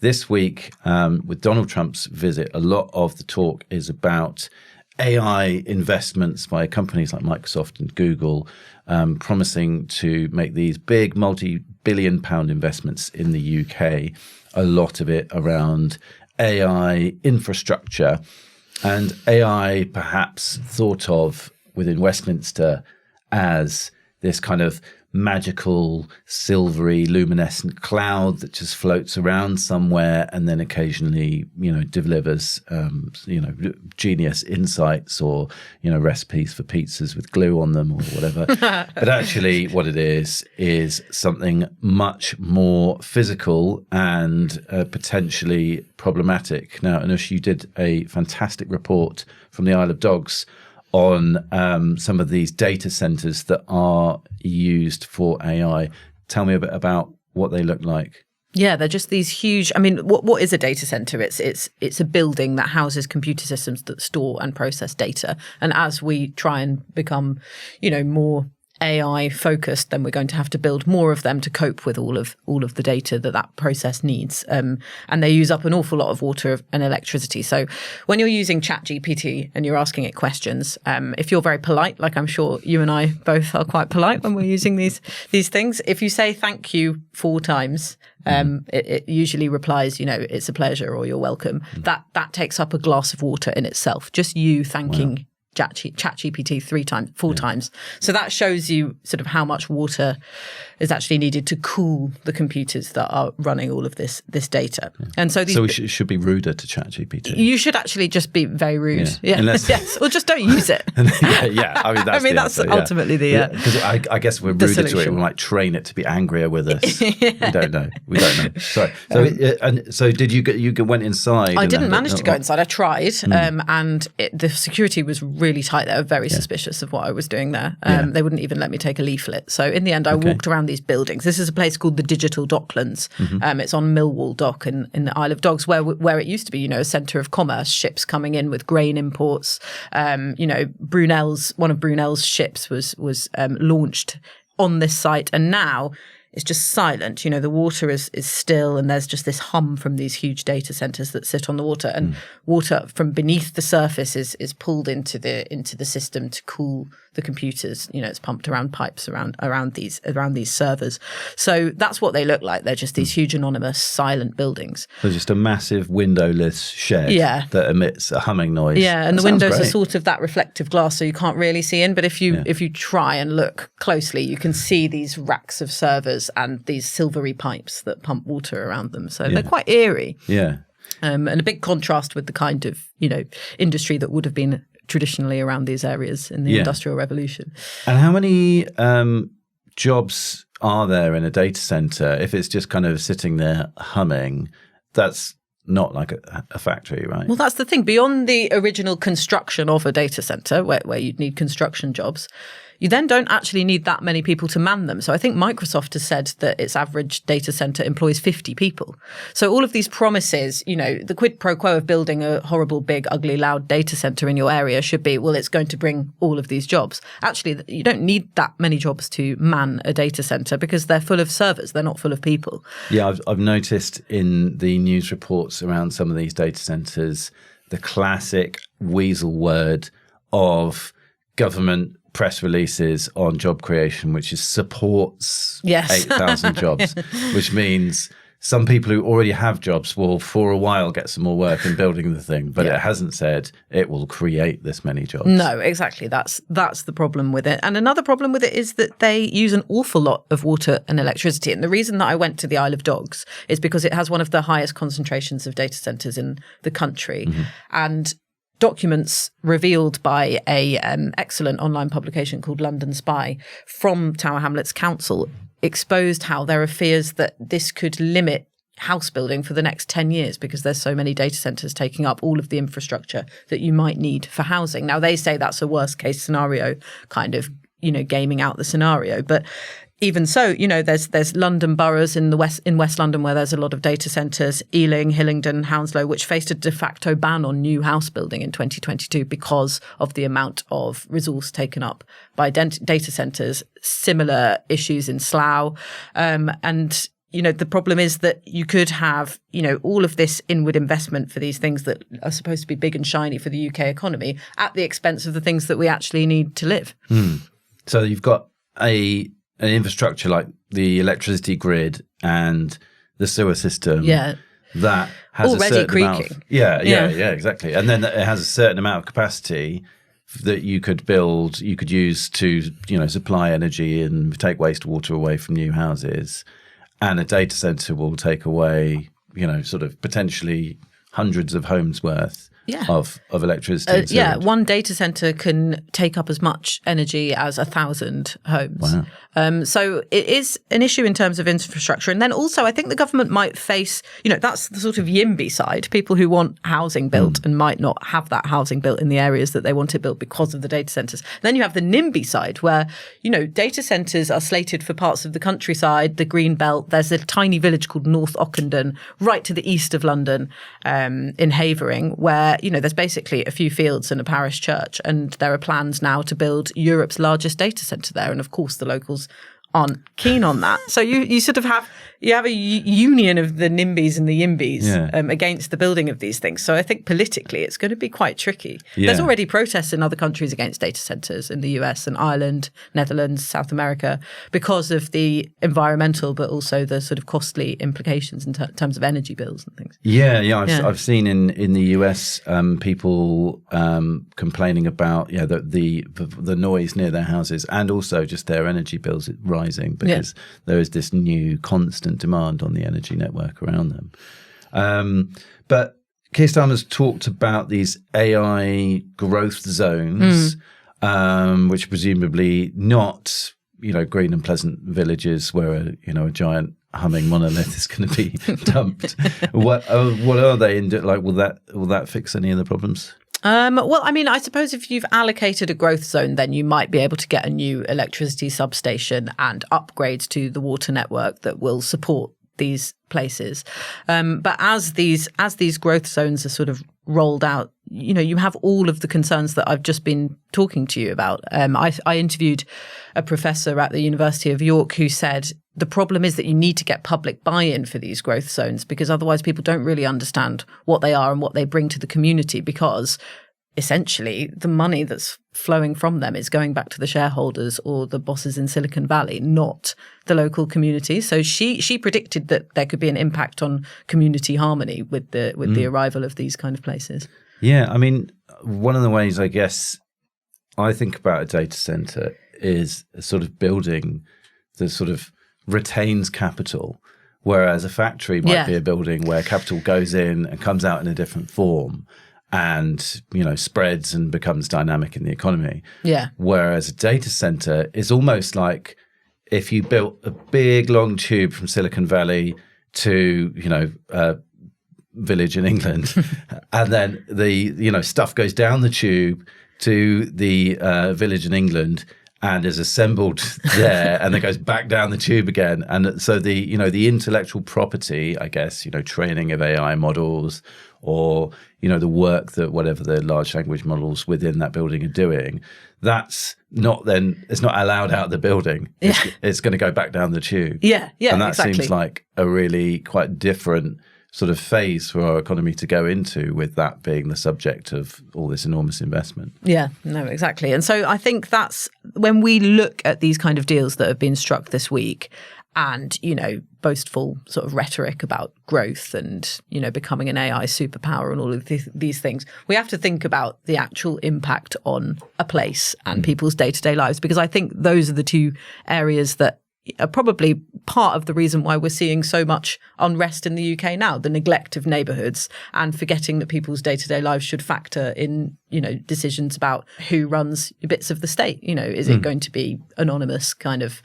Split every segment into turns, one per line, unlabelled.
this week, with Donald Trump's visit, a lot of the talk is about AI investments by companies like Microsoft and Google, promising to make these big multi-billion pound investments in the UK, a lot of it around AI infrastructure, and AI perhaps thought of within Westminster as this kind of magical, silvery, luminescent cloud that just floats around somewhere and then occasionally, delivers, genius insights or, recipes for pizzas with glue on them or whatever. But actually what it is something much more physical and potentially problematic. Now, Anoosh, you did a fantastic report from the Isle of Dogs on some of these data centers that are used for AI. Tell me a bit about what they look like.
Yeah, they're just these huge. I mean, what is a data center? It's a building that houses computer systems that store and process data. And as we try and become, more AI focused, then we're going to have to build more of them to cope with all of the data that process needs. And they use up an awful lot of water and electricity. So when you're using ChatGPT and you're asking it questions, if you're very polite, like I'm sure you and I both are quite polite when we're using these things, if you say thank you 4 times, it usually replies, it's a pleasure or you're welcome. That takes up a glass of water in itself. Just you thanking. Wow. ChatGPT 4 times. So that shows you sort of how much water is actually needed to cool the computers that are running all of this data. Yeah. And so
we should be ruder to ChatGPT.
You should actually just be very rude. Yeah. Yes. Or just don't use it.
I mean, that's
ultimately the
because I guess we're ruder to it. We might train it to be angrier with us. We don't know. Sorry. So did you went inside?
I didn't manage to go inside. I tried, and the security was really tight. They were very suspicious of what I was doing there. They wouldn't even let me take a leaflet. So in the end, I walked around these buildings. This is a place called the Digital Docklands. It's on Millwall Dock in the Isle of Dogs, where it used to be, a centre of commerce, ships coming in with grain imports. One of Brunel's ships was launched on this site, and now it's just silent. The water is still, and there's just this hum from these huge data centers that sit on the water, and water from beneath the surface is pulled into the system to cool the computers. It's pumped around pipes around these servers. So that's what they look like. They're just these huge anonymous silent buildings.
So just a massive windowless shed that emits a humming noise.
Yeah, and the windows are sort of that reflective glass, so you can't really see in. But if you try and look closely, you can see these racks of servers and these silvery pipes that pump water around them. So they're quite eerie.
Yeah.
And a big contrast with the kind of, industry that would have been traditionally around these areas in the Industrial Revolution.
And how many jobs are there in a data center? If it's just kind of sitting there humming, that's not like a factory, right?
Well, that's the thing. Beyond the original construction of a data center, where you'd need construction jobs, you then don't actually need that many people to man them. So I think Microsoft has said that its average data center employs 50 people. So all of these promises, the quid pro quo of building a horrible, big, ugly, loud data center in your area should be, well, it's going to bring all of these jobs. Actually, you don't need that many jobs to man a data center because they're full of servers. They're not full of people.
Yeah, I've noticed in the news reports around some of these data centers, the classic weasel word of government press releases on job creation, which is supports 8,000 jobs, which means some people who already have jobs will for a while get some more work in building the thing, but it hasn't said it will create this many jobs.
No, exactly. That's the problem with it. And another problem with it is that they use an awful lot of water and electricity. And the reason that I went to the Isle of Dogs is because it has one of the highest concentrations of data centers in the country. And documents revealed by a excellent online publication called London Spy from Tower Hamlets Council exposed how there are fears that this could limit house building for the next 10 years because there's so many data centers taking up all of the infrastructure that you might need for housing. Now, they say that's a worst case scenario, kind of, gaming out the scenario. But even so, there's London boroughs in West London where there's a lot of data centres, Ealing, Hillingdon, Hounslow, which faced a de facto ban on new house building in 2022 because of the amount of resource taken up by data centres. Similar issues in Slough. And the problem is that you could have, all of this inward investment for these things that are supposed to be big and shiny for the UK economy at the expense of the things that we actually need to live.
So you've got an infrastructure like the electricity grid and the sewer system.
Yeah.
That has
already
a certain
creaking.
amount of, yeah, exactly. And then it has a certain amount of capacity that you could use to, supply energy and take wastewater away from new houses. And a data center will take away, sort of potentially hundreds of homes worth of electricity.
One data center can take up as much energy as 1,000 homes.
Wow.
So it is an issue in terms of infrastructure. And then also I think the government might face, that's the sort of YIMBY side, people who want housing built and might not have that housing built in the areas that they want it built because of the data centers. And then you have the NIMBY side where, data centers are slated for parts of the countryside, the green belt. There's a tiny village called North Ockendon, right to the east of London, in Havering, where there's basically a few fields and a parish church, and there are plans now to build Europe's largest data centre there. And of course, the locals aren't keen on that. So you sort of have a union of the NIMBYs and the YIMBYs against the building of these things. So I think politically it's going to be quite tricky. Yeah. There's already protests in other countries against data centres in the US and Ireland, Netherlands, South America, because of the environmental but also the sort of costly implications in terms of energy bills and things.
I've seen in the US people complaining about the noise near their houses and also just their energy bills rising because there is this new constant demand on the energy network around them. But Keir Starmer's talked about these AI growth zones, which presumably not, green and pleasant villages where a giant humming monolith is going to be dumped. What are they? Will that fix any of the problems?
I suppose if you've allocated a growth zone, then you might be able to get a new electricity substation and upgrades to the water network that will support these places. But as these growth zones are sort of rolled out, you have all of the concerns that I've just been talking to you about. I interviewed a professor at the University of York who said the problem is that you need to get public buy-in for these growth zones because otherwise people don't really understand what they are and what they bring to the community because essentially the money that's flowing from them is going back to the shareholders or the bosses in Silicon Valley, not the local community. So she predicted that there could be an impact on community harmony with the arrival of these kind of places.
Yeah, I mean, one of the ways I guess I think about a data center is a sort of building that sort of retains capital, whereas a factory might be a building where capital goes in and comes out in a different form and, spreads and becomes dynamic in the economy. Yeah. Whereas a data center is almost like if you built a big long tube from Silicon Valley to, a village in England, and then the, stuff goes down the tube to the village in England and is assembled there and then goes back down the tube again. And so the intellectual property, I guess, training of AI models or, the work that whatever the large language models within that building are doing, it's not allowed out of the building. It's going to go back down the tube.
Yeah,
and that
exactly.
seems like a really quite different sort of phase for our economy to go into, with that being the subject of all this enormous investment.
Yeah, no, exactly. And so I think that's when we look at these kind of deals that have been struck this week and, boastful sort of rhetoric about growth and, becoming an AI superpower and all of these things, we have to think about the actual impact on a place and people's day-to-day lives, because I think those are the two areas that are probably part of the reason why we're seeing so much unrest in the UK now, the neglect of neighbourhoods and forgetting that people's day-to-day lives should factor in, decisions about who runs bits of the state. Is it going to be anonymous kind of,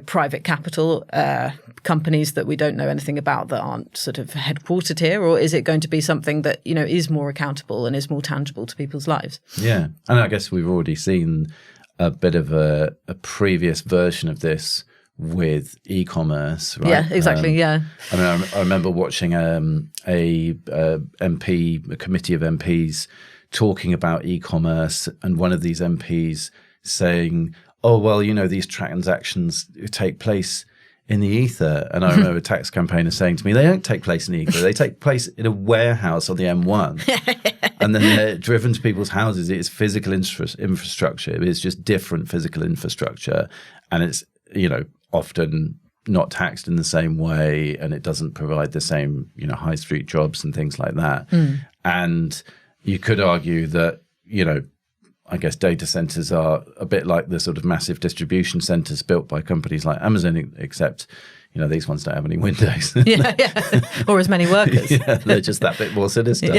private capital companies that we don't know anything about that aren't sort of headquartered here, or is it going to be something that, is more accountable and is more tangible to people's lives?
Yeah. And I guess we've already seen a bit of a previous version of this with e-commerce, right?
Yeah, exactly. I
mean, I remember watching a committee of MPs talking about e-commerce, and one of these MPs saying, "Oh, well, these transactions take place in the ether. And I remember a tax campaigner saying to me, they don't take place in the ether. They take place in a warehouse on the M1. And then they're driven to people's houses. It's physical infrastructure. It's just different physical infrastructure. And it's, often not taxed in the same way, and it doesn't provide the same, high street jobs and things like that. And you could argue that, I guess data centers are a bit like the sort of massive distribution centers built by companies like Amazon, except, these ones don't have any windows.
Or as many workers.
They're just that bit more sinister.